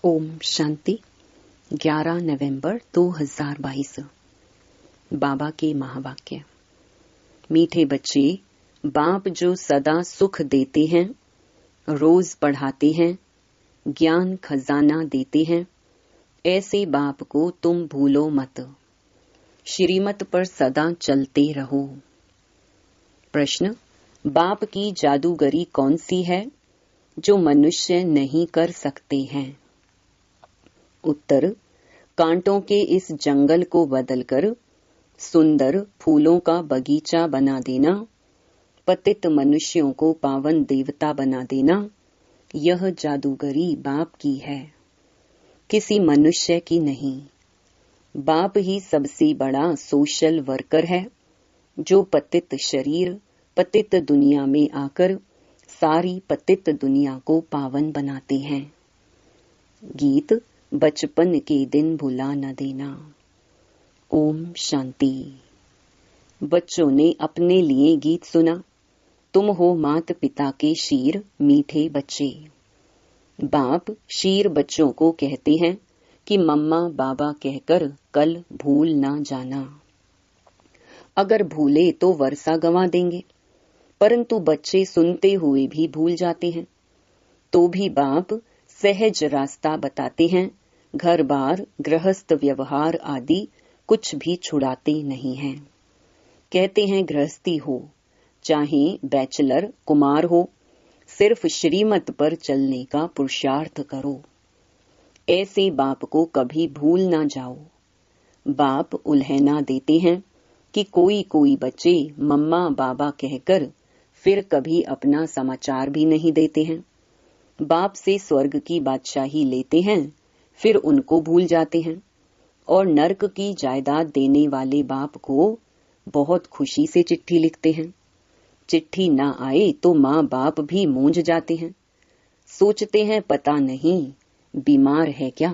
ओम शांति। 11 नवंबर 2022। बाबा के महावाक्य। मीठे बच्चे, बाप जो सदा सुख देते हैं, रोज पढ़ाते हैं, ज्ञान खजाना देते हैं, ऐसे बाप को तुम भूलो मत। श्रीमत पर सदा चलते रहो। प्रश्न: बाप की जादूगरी कौन सी है जो मनुष्य नहीं कर सकते हैं? उत्तर: कांटों के इस जंगल को बदलकर सुंदर फूलों का बगीचा बना देना, पतित मनुष्यों को पावन देवता बना देना, यह जादूगरी बाप की है, किसी मनुष्य की नहीं। बाप ही सबसे बड़ा सोशल वर्कर है, जो पतित शरीर, पतित दुनिया में आकर सारी पतित दुनिया को पावन बनाते हैं। गीत: बचपन के दिन भुला न देना। ओम शांति। बच्चों ने अपने लिए गीत सुना। तुम हो मात पिता के शीर मीठे बच्चे। बाप शीर बच्चों को कहते हैं कि मम्मा बाबा कहकर कल भूल ना जाना। अगर भूले तो वर्षा गंवा देंगे, परंतु बच्चे सुनते हुए भी भूल जाते हैं। तो भी बाप सहज रास्ता बताते हैं। घर बार, गृहस्थ व्यवहार आदि कुछ भी छुड़ाते नहीं हैं। कहते हैं गृहस्थी हो, चाहे बैचलर कुमार हो, सिर्फ श्रीमत पर चलने का पुरुषार्थ करो। ऐसे बाप को कभी भूल ना जाओ। बाप उल्हेना देते हैं कि कोई कोई बच्चे मम्मा बाबा कहकर फिर कभी अपना समाचार भी नहीं देते हैं। बाप से स्वर्ग की बादशाही लेते हैं, फिर उनको भूल जाते हैं और नर्क की जायदाद देने वाले बाप को बहुत खुशी से चिट्ठी लिखते हैं। चिट्ठी ना आए तो माँ बाप भी मूंझ जाते हैं, सोचते हैं पता नहीं बीमार है क्या।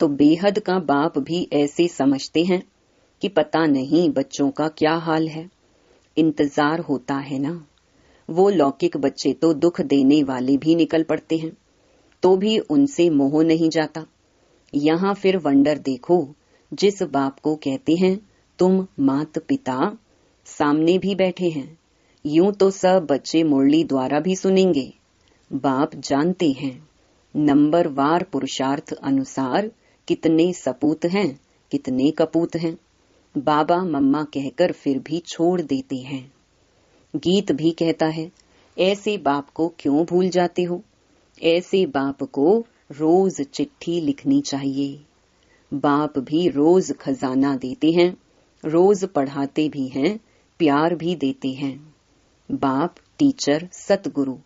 तो बेहद का बाप भी ऐसे समझते हैं कि पता नहीं बच्चों का क्या हाल है, इंतजार होता है ना। वो लौकिक बच्चे तो दुख देने वाले भी निकल पड़ते हैं, तो भी उनसे मोह नहीं जाता। यहाँ फिर वंडर देखो, जिस बाप को कहते हैं तुम मात पिता, सामने भी बैठे हैं। यूं तो सब बच्चे मुरली द्वारा भी सुनेंगे। बाप जानते हैं नंबरवार पुरुषार्थ अनुसार कितने सपूत हैं, कितने कपूत हैं। बाबा मम्मा कहकर फिर भी छोड़ देते हैं। गीत भी कहता है, ऐसे बाप को क्यों भूल जाते हो? ऐसे बाप को रोज चिट्ठी लिखनी चाहिए। बाप भी रोज खजाना देते हैं, रोज पढ़ाते भी हैं, प्यार भी देते हैं। बाप, टीचर, सतगुरु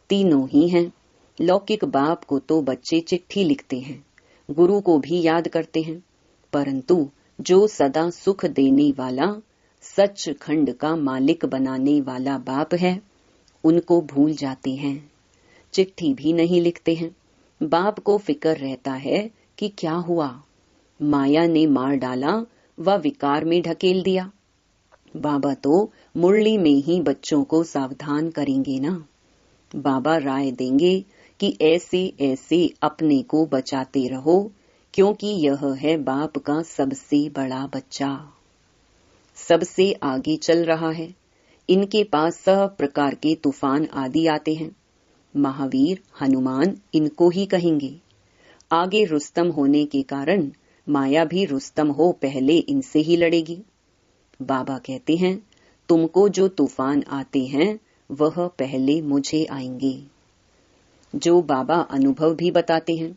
तीनों ही हैं। लौकिक बाप को तो बच्चे चिट्ठी लिखते हैं, गुरु को भी याद करते हैं, परंतु जो सदा सुख देने वाला, सच खंड का मालिक बनाने वाला बाप है, उनको भूल जाते हैं, चिट्ठी भी नहीं लिखते हैं। बाप को फिक्र रहता है कि क्या हुआ, माया ने मार डाला व विकार में ढकेल दिया। बाबा तो मुरली में ही बच्चों को सावधान करेंगे ना। बाबा राय देंगे कि ऐसे ऐसे अपने को बचाते रहो, क्योंकि यह है बाप का सबसे बड़ा बच्चा, सबसे आगे चल रहा है। इनके पास सब प्रकार के तूफान आदि आते हैं। महावीर, हनुमान इनको ही कहेंगे। आगे रुस्तम होने के कारण माया भी रुस्तम हो पहले इनसे ही लड़ेगी। बाबा कहते हैं तुमको जो तूफान आते हैं वह पहले मुझे आएंगे। जो बाबा अनुभव भी बताते हैं।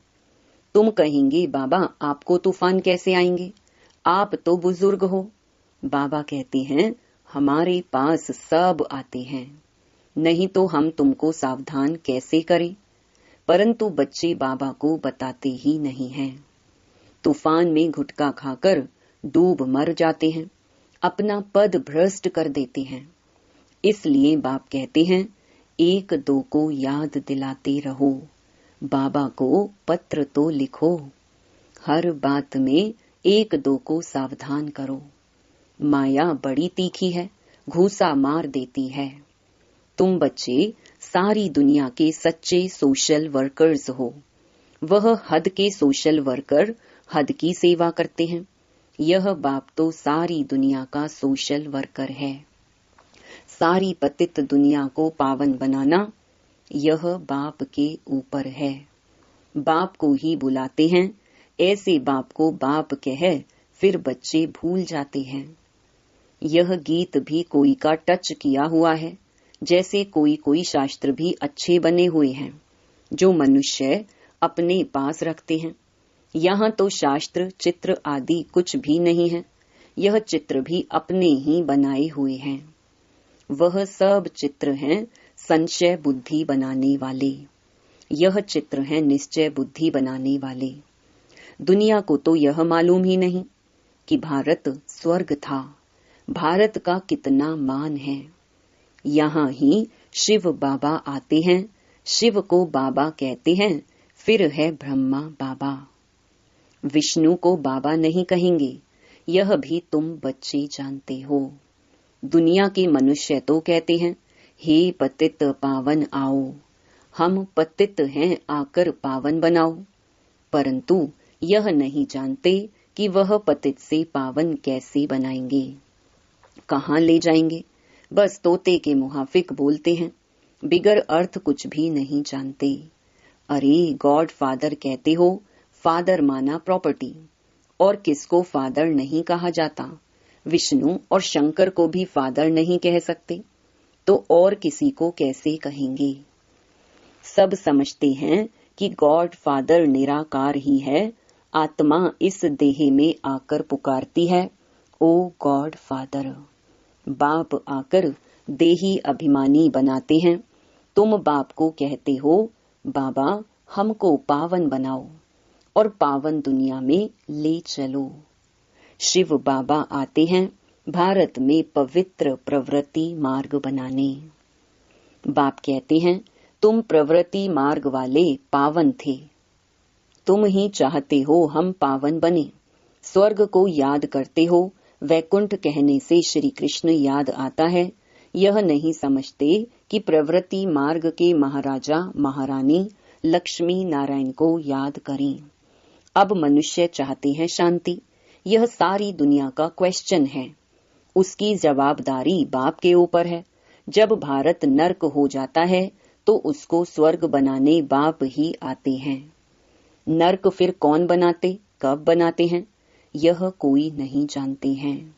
तुम कहेंगे बाबा आपको तूफान कैसे आएंगे, आप तो बुजुर्ग हो। बाबा कहते हैं हमारे पास सब आते हैं, नहीं तो हम तुमको सावधान कैसे करें। परंतु बच्चे बाबा को बताते ही नहीं हैं। तूफान में घुटका खाकर डूब मर जाते हैं, अपना पद भ्रष्ट कर देते हैं। इसलिए बाप कहते हैं एक दो को याद दिलाते रहो, बाबा को पत्र तो लिखो, हर बात में एक दो को सावधान करो। माया बड़ी तीखी है, घूसा मार देती है। तुम बच्चे सारी दुनिया के सच्चे सोशल वर्कर्स हो, वह हद के सोशल वर्कर हद की सेवा करते हैं। यह बाप तो सारी दुनिया का सोशल वर्कर है। सारी पतित दुनिया को पावन बनाना यह बाप के ऊपर है। बाप को ही बुलाते हैं। ऐसे बाप को बाप कह फिर बच्चे भूल जाते हैं। यह गीत भी कोई का टच किया हुआ है, जैसे कोई कोई शास्त्र भी अच्छे बने हुए हैं जो मनुष्य अपने पास रखते हैं। यहाँ तो शास्त्र चित्र आदि कुछ भी नहीं है। यह चित्र भी अपने ही बनाए हुए हैं। वह सब चित्र हैं संशय बुद्धि बनाने वाले। यह चित्र हैं निश्चय बुद्धि बनाने वाले। दुनिया को तो यह मालूम ही नहीं कि भारत स्वर्ग था। भारत का कितना मान है। यहाँ ही शिव बाबा आते हैं। शिव को बाबा कहते हैं। फिर है ब्रह्मा बाबा। विष्णु को बाबा नहीं कहेंगे। यह भी तुम बच्चे जानते हो। दुनिया के मनुष्य तो कहते हैं, हे पतित पावन आओ, हम पतित हैं, आकर पावन बनाओ। परंतु यह नहीं जानते कि वह पतित से पावन कैसे बनाएंगे, कहाँ ले जाएंगे। बस तोते के मुहाफिक बोलते हैं, बिगर अर्थ कुछ भी नहीं जानते। अरे गॉड फादर कहते हो, फादर माना प्रॉपर्टी। और किसको फादर नहीं कहा जाता। विष्णु और शंकर को भी फादर नहीं कह सकते, तो और किसी को कैसे कहेंगे। सब समझते हैं कि गॉड फादर निराकार ही है। आत्मा इस देह में आकर पुकारती है, ओ गॉड फादर। बाप आकर देही अभिमानी बनाते हैं। तुम बाप को कहते हो, बाबा हमको पावन बनाओ और पावन दुनिया में ले चलो। शिव बाबा आते हैं भारत में पवित्र प्रवृत्ति मार्ग बनाने। बाप कहते हैं, तुम प्रवृत्ति मार्ग वाले पावन थे। तुम ही चाहते हो हम पावन बने। स्वर्ग को याद करते हो। वैकुंठ कहने से श्री कृष्ण याद आता है। यह नहीं समझते कि प्रवृत्ति मार्ग के महाराजा महारानी लक्ष्मी नारायण को याद करें। अब मनुष्य चाहते हैं शांति। यह सारी दुनिया का क्वेश्चन है। उसकी जवाबदारी बाप के ऊपर है। जब भारत नर्क हो जाता है तो उसको स्वर्ग बनाने बाप ही आते हैं। नर्क फिर कौन बनाते, कब बनाते हैं, यह कोई नहीं जानते हैं।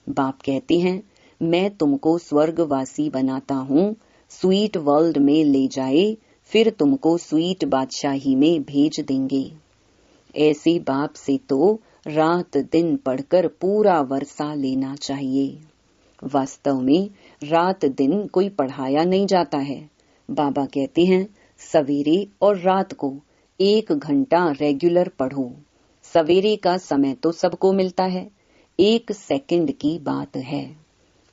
बाप कहते हैं, मैं तुमको स्वर्गवासी बनाता हूँ। स्वीट वर्ल्ड में ले जाए, फिर तुमको स्वीट बादशाही में भेज देंगे। ऐसे बाप से तो रात दिन पढ़कर पूरा वर्षा लेना चाहिए। वास्तव में रात दिन कोई पढ़ाया नहीं जाता है। बाबा कहते हैं, सवेरे और रात को 1 घंटा रेगुलर पढ़ो। सवेरे का समय तो सबको मिलता है, 1 सेकंड की बात है।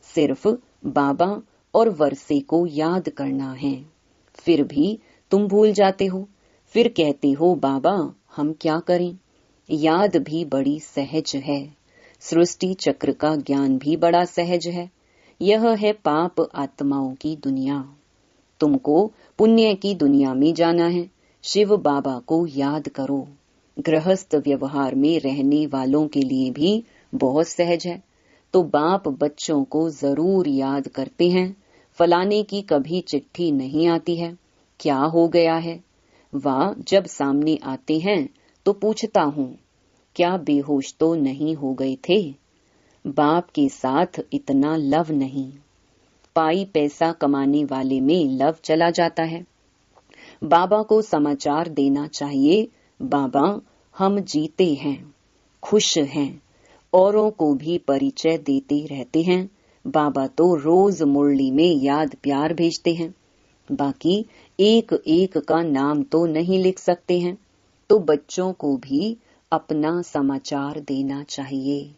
सिर्फ बाबा और वर्षे को याद करना है। फिर भी तुम भूल जाते हो। फिर कहते हो, बाबा हम क्या करें। याद भी बड़ी सहज है। सृष्टि चक्र का ज्ञान भी बड़ा सहज है। यह है पाप आत्माओं की दुनिया। तुमको पुण्य की दुनिया में जाना है। शिव बाबा को याद करो। गृहस्थ व्यवहार में रहने वालों के लिए भी बहुत सहज है। तो बाप बच्चों को जरूर याद करते हैं। फलाने की कभी चिट्ठी नहीं आती है, क्या हो गया है। वह जब सामने आते हैं तो पूछता हूँ, क्या बेहोश तो नहीं हो गए थे। बाप के साथ इतना लव नहीं। पाई पैसा कमाने वाले में लव चला जाता है। बाबा को समाचार देना चाहिए, बाबा हम जीते हैं, खुश हैं। औरों को भी परिचय देते रहते हैं। बाबा तो रोज मुरली में याद प्यार भेजते हैं। बाकी एक एक का नाम तो नहीं लिख सकते हैं, तो बच्चों को भी अपना समाचार देना चाहिए।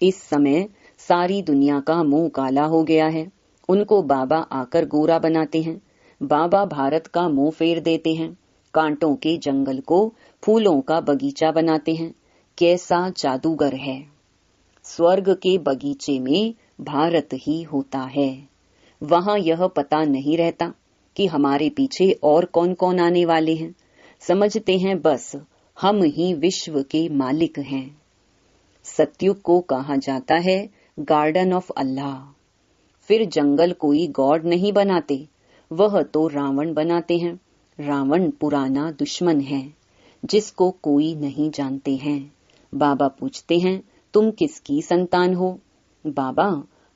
इस समय सारी दुनिया का मुंह काला हो गया है। उनको बाबा आकर गोरा बनाते हैं। बाबा भारत का मुंह फेर देते हैं। कांटों के जंगल को फूलों का बगीचा बनाते हैं। कैसा जादूगर है। स्वर्ग के बगीचे में भारत ही होता है। वहां यह पता नहीं रहता कि हमारे पीछे और कौन कौन आने वाले हैं। समझते हैं बस हम ही विश्व के मालिक हैं। सतयुग को कहा जाता है गार्डन ऑफ अल्लाह। फिर जंगल कोई गॉड नहीं बनाते, वह तो रावण बनाते हैं। रावण पुराना दुश्मन है जिसको कोई नहीं जानते हैं। बाबा पूछते हैं तुम किसकी संतान हो? बाबा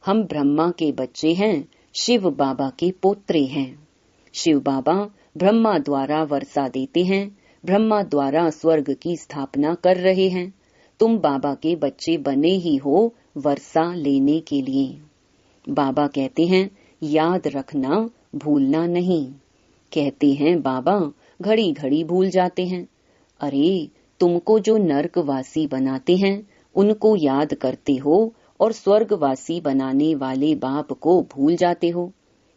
हम ब्रह्मा के बच्चे हैं, शिव बाबा के पोत्रे हैं। शिव बाबा ब्रह्मा द्वारा वर्षा देते हैं, ब्रह्मा द्वारा स्वर्ग की स्थापना कर रहे हैं। तुम बाबा के बच्चे बने ही हो वर्षा लेने के लिए। बाबा कहते हैं याद रखना, भूलना नहीं। कहते हैं बाबा घड़ी घड़ी भूल जाते हैं। अरे तुमको जो नरकवासी बनाते हैं उनको याद करते हो और स्वर्गवासी बनाने वाले बाप को भूल जाते हो।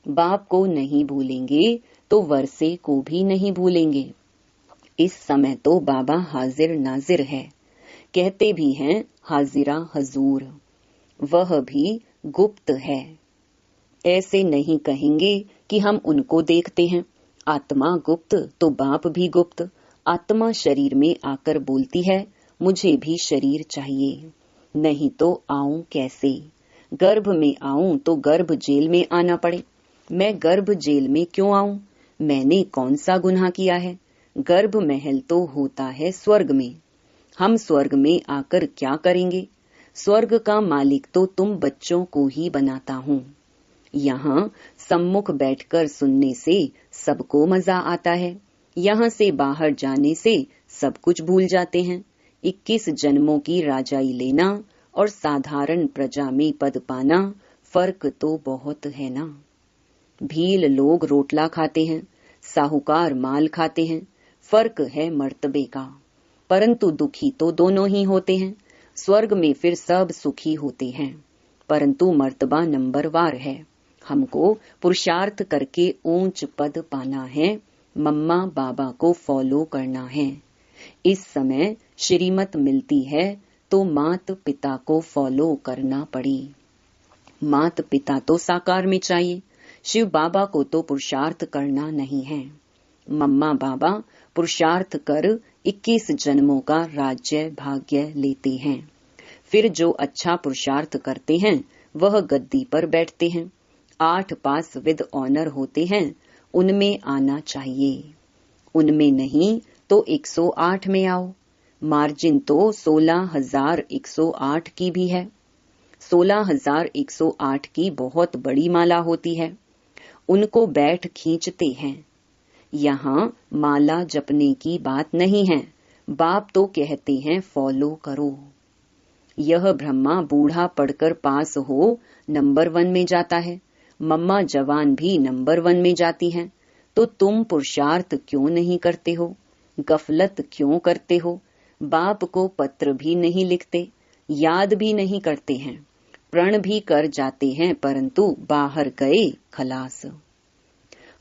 बाप को नहीं भूलेंगे तो वर्षे को भी नहीं भूलेंगे। इस समय तो बाबा हाजिर नाजिर है, कहते भी हैं हाजिरा हजूर, वह भी गुप्त है। ऐसे नहीं कहेंगे कि हम उनको देखते हैं। आत्मा गुप्त तो बाप भी गुप्त। आत्मा शरीर में आकर बोलती है मुझे भी शरीर चाहिए, नहीं तो आऊं कैसे? गर्भ में आऊं तो गर्भ जेल में आना पड़े। मैं गर्भ जेल में क्यों आऊं? मैंने कौन सा गुनाह किया है? गर्भ महल तो होता है स्वर्ग में। हम स्वर्ग में आकर क्या करेंगे? स्वर्ग का मालिक तो तुम बच्चों को ही बनाता हूँ। यहाँ सम्मुख बैठकर सुनने से सबको मजा आता है, यहाँ से बाहर जाने से सब कुछ भूल जाते हैं। 21 जन्मों की राजाई लेना और साधारण प्रजा में पद पाना, फर्क तो बहुत है ना। भील लोग रोटला खाते हैं, साहूकार माल खाते हैं, फर्क है मर्तबे का। परंतु दुखी तो दोनों ही होते हैं। स्वर्ग में फिर सब सुखी होते हैं, परंतु मर्तबा नंबरवार है। हमको पुरुषार्थ करके ऊंच पद पाना है, मम्मा बाबा को फॉलो करना है। इस समय श्रीमत मिलती है तो मात पिता को फॉलो करना पड़ी। मात पिता तो साकार में चाहिए, शिव बाबा को तो पुरुषार्थ करना नहीं है। मम्मा बाबा पुरुषार्थ कर 21 जन्मों का राज्य भाग्य लेते हैं। फिर जो अच्छा पुरुषार्थ करते हैं वह गद्दी पर बैठते हैं। 8 पास विद ऑनर होते हैं, उनमें आना चाहिए। उनमें नहीं तो 108 में आओ। मार्जिन तो 16,108 की भी है। 16,108 की बहुत बड़ी माला होती है, उनको बैठ खींचते हैं। यहाँ माला जपने की बात नहीं है, बाप तो कहते हैं फॉलो करो। यह ब्रह्मा बूढ़ा पढ़कर पास हो नंबर 1 में जाता है, मम्मा जवान भी नंबर 1 में जाती हैं, तो तुम पुरुषार्थ क्यों नहीं करते हो? गफलत क्यों करते हो? बाप को पत्र भी नहीं लिखते, याद भी नहीं करते हैं, प्रण भी कर जाते हैं, परंतु बाहर गए खलास।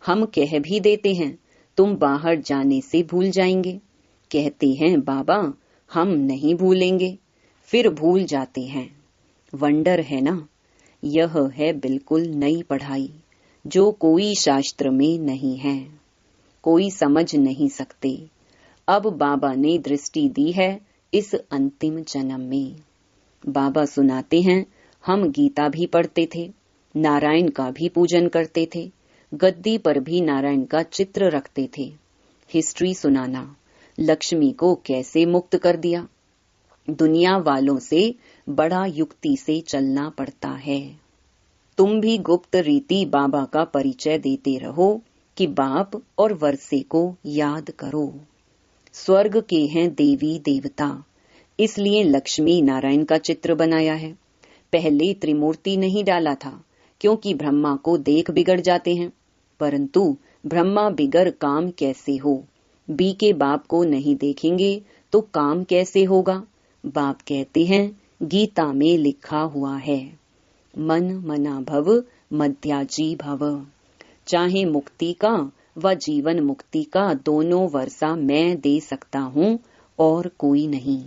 हम कह भी देते हैं तुम बाहर जाने से भूल जाएंगे, कहते हैं बाबा हम नहीं भूलेंगे, फिर भूल जाते हैं। वंडर है ना। यह है बिल्कुल नई पढ़ाई जो कोई शास्त्र में नहीं है, कोई समझ नहीं सकते। अब बाबा ने दृष्टि दी है इस अंतिम जन्म में। बाबा सुनाते हैं हम गीता भी पढ़ते थे, नारायण का भी पूजन करते थे, गद्दी पर भी नारायण का चित्र रखते थे। हिस्ट्री सुनाना, लक्ष्मी को कैसे मुक्त कर दिया। दुनिया वालों से बड़ा युक्ति से चलना पड़ता है। तुम भी गुप्त रीति बाबा का परिचय देते रहो कि बाप और वर्षे को याद करो। स्वर्ग के हैं देवी देवता, इसलिए लक्ष्मी नारायण का चित्र बनाया है। पहले त्रिमूर्ति नहीं डाला था, क्योंकि ब्रह्मा को देख बिगड़ जाते हैं। परंतु ब्रह्मा बिगड़ काम कैसे हो? बी के बाप को नहीं देखेंगे तो काम कैसे होगा? बाप कहते हैं गीता में लिखा हुआ है, मन मना भव मध्याजी भव। चाहे मुक्ति का व जीवन मुक्ति का दोनों वर्षा मैं दे सकता हूँ और कोई नहीं।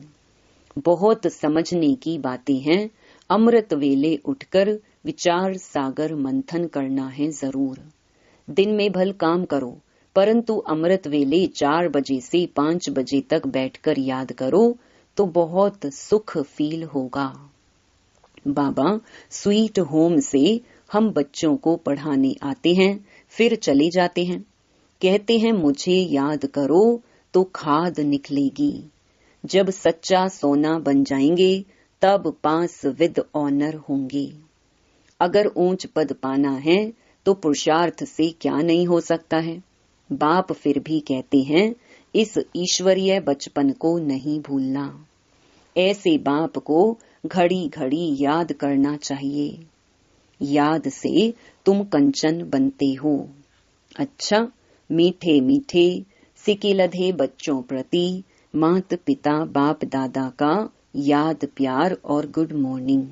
बहुत समझने की बातें हैं, अमृत वेले उठकर विचार सागर मंथन करना है जरूर। दिन में भल काम करो, परंतु अमृत वेले 4 बजे से 5 बजे तक बैठकर याद करो तो बहुत सुख फील होगा। बाबा स्वीट होम से हम बच्चों को पढ़ाने आते हैं, फिर चले जाते हैं। कहते हैं मुझे याद करो तो खाद निकलेगी। जब सच्चा सोना बन जाएंगे तब पास विद ऑनर होंगे। अगर ऊंच पद पाना है तो पुरुषार्थ से क्या नहीं हो सकता है। बाप फिर भी कहते हैं इस ईश्वरीय बचपन को नहीं भूलना। ऐसे बाप को घड़ी घड़ी याद करना चाहिए। याद से तुम कंचन बनते हो। अच्छा, मीठे मीठे सिकिलधे बच्चों प्रति माता पिता बाप दादा का याद प्यार और गुड मॉर्निंग।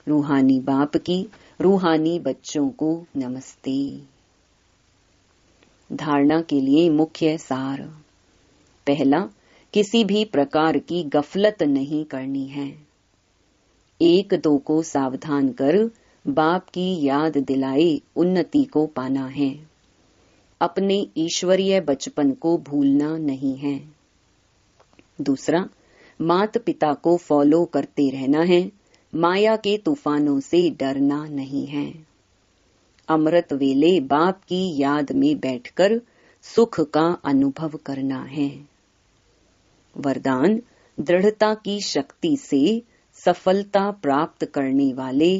रूहानी बाप की रूहानी बच्चों को नमस्ते। धारणा के लिए मुख्य सार। पहला, किसी भी प्रकार की गफलत नहीं करनी है। 1-2 को सावधान कर बाप की याद दिलाए उन्नति को पाना है। अपने ईश्वरीय बचपन को भूलना नहीं है। दूसरा, माता पिता को फॉलो करते रहना है। माया के तूफानों से डरना नहीं है। अमृत वेले बाप की याद में बैठकर सुख का अनुभव करना है। वरदान, दृढ़ता की शक्ति से सफलता प्राप्त करने वाले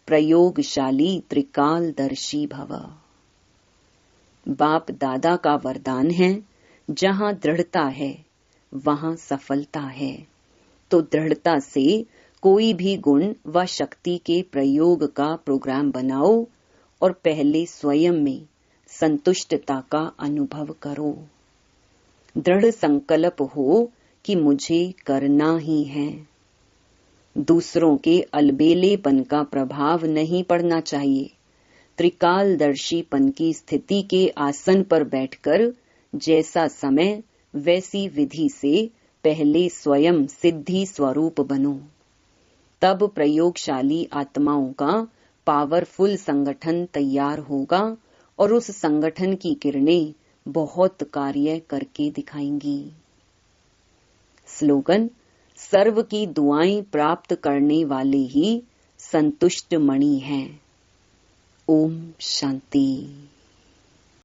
प्रयोगशाली त्रिकालदर्शी भव। बाप दादा का वरदान है, जहां दृढ़ता है वहां सफलता है। तो दृढ़ता से कोई भी गुण व शक्ति के प्रयोग का प्रोग्राम बनाओ और पहले स्वयं में संतुष्टता का अनुभव करो। दृढ़ संकल्प हो कि मुझे करना ही है। दूसरों के अलबेलेपन का प्रभाव नहीं पड़ना चाहिए। त्रिकालदर्शीपन की स्थिति के आसन पर बैठकर जैसा समय वैसी विधि से पहले स्वयं सिद्धि स्वरूप बनो। तब प्रयोगशाली आत्माओं का पावरफुल संगठन तैयार होगा और उस संगठन की किरणें बहुत कार्य करके दिखाएंगी। स्लोगन, सर्व की दुआएं प्राप्त करने वाले ही संतुष्ट मणि हैं। ओम शांति।